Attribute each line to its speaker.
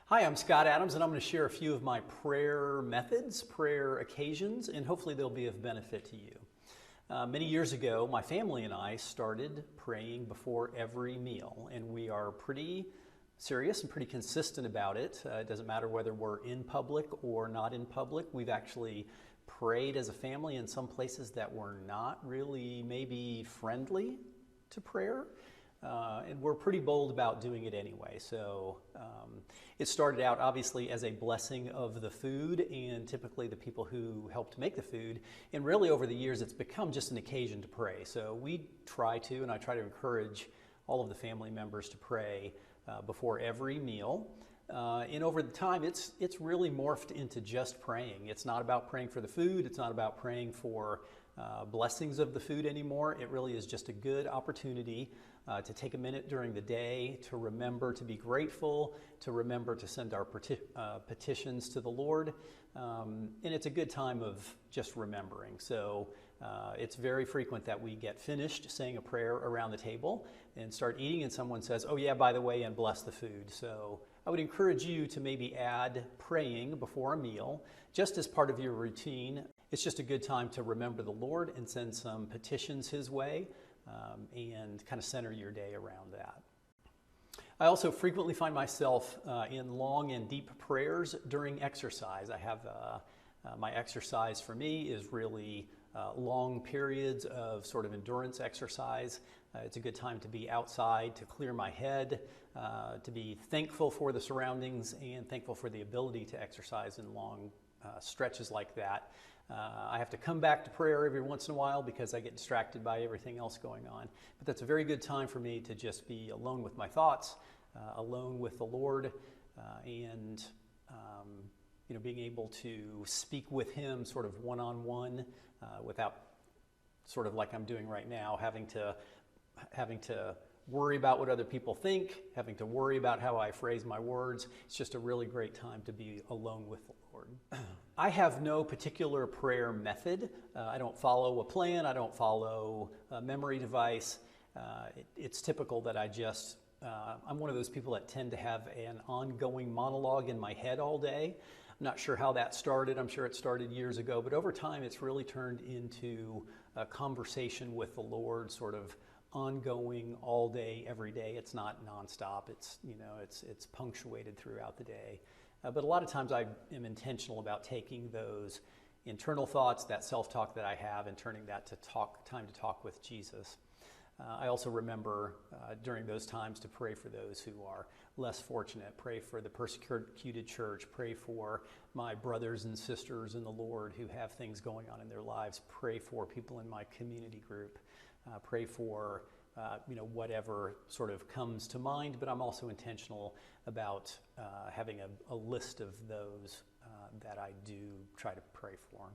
Speaker 1: Hi, I'm Scott Adams, and I'm going to share a few of my prayer methods, prayer occasions, and hopefully they'll be of benefit to you. Many years ago, my family and I started praying before every meal, and we are pretty serious and pretty consistent about it. It doesn't matter whether we're in public or not in public. We've actually prayed as a family in some places that were not really maybe friendly to prayer. And we're pretty bold about doing it anyway. So it started out obviously as a blessing of the food and typically the people who helped make the food. And really over the years, it's become just an occasion to pray. So we try to, and I try to encourage all of the family members to pray before every meal. And over the time, it's really morphed into just praying. It's not about praying for the food. It's not about praying for blessings of the food anymore. It really is just a good opportunity to take a minute during the day to remember to be grateful, to remember to send our petitions to the Lord. And it's a good time of just remembering. So it's very frequent that we get finished saying a prayer around the table and start eating and someone says, oh yeah, by the way, and bless the food. So I would encourage you to maybe add praying before a meal just as part of your routine. It's just a good time to remember the Lord and send some petitions His way and kind of center your day around that. I also frequently find myself in long and deep prayers during exercise. I have my exercise for me is really long periods of sort of endurance exercise. It's a good time to be outside, to clear my head, to be thankful for the surroundings and thankful for the ability to exercise in long stretches like that. I have to come back to prayer every once in a while because I get distracted by everything else going on. But that's a very good time for me to just be alone with my thoughts, alone with the Lord, and being able to speak with Him sort of one-on-one without sort of like I'm doing right now, having to worry about what other people think, having to worry about how I phrase my words. It's just a really great time to be alone with the Lord. I have no particular prayer method. I don't follow a plan. I don't follow a memory device. It's typical that I'm one of those people that tend to have an ongoing monologue in my head all day. I'm not sure how that started. I'm sure it started years ago, but over time it's really turned into a conversation with the Lord, sort of ongoing all day, every day. It's not nonstop. It's punctuated throughout the day. But a lot of times I am intentional about taking those internal thoughts, that self-talk that I have, and turning that to time to talk with Jesus. I also remember during those times to pray for those who are less fortunate, pray for the persecuted church, pray for my brothers and sisters in the Lord who have things going on in their lives, pray for people in my community group, pray for whatever sort of comes to mind, but I'm also intentional about having a list of those that I do try to pray for.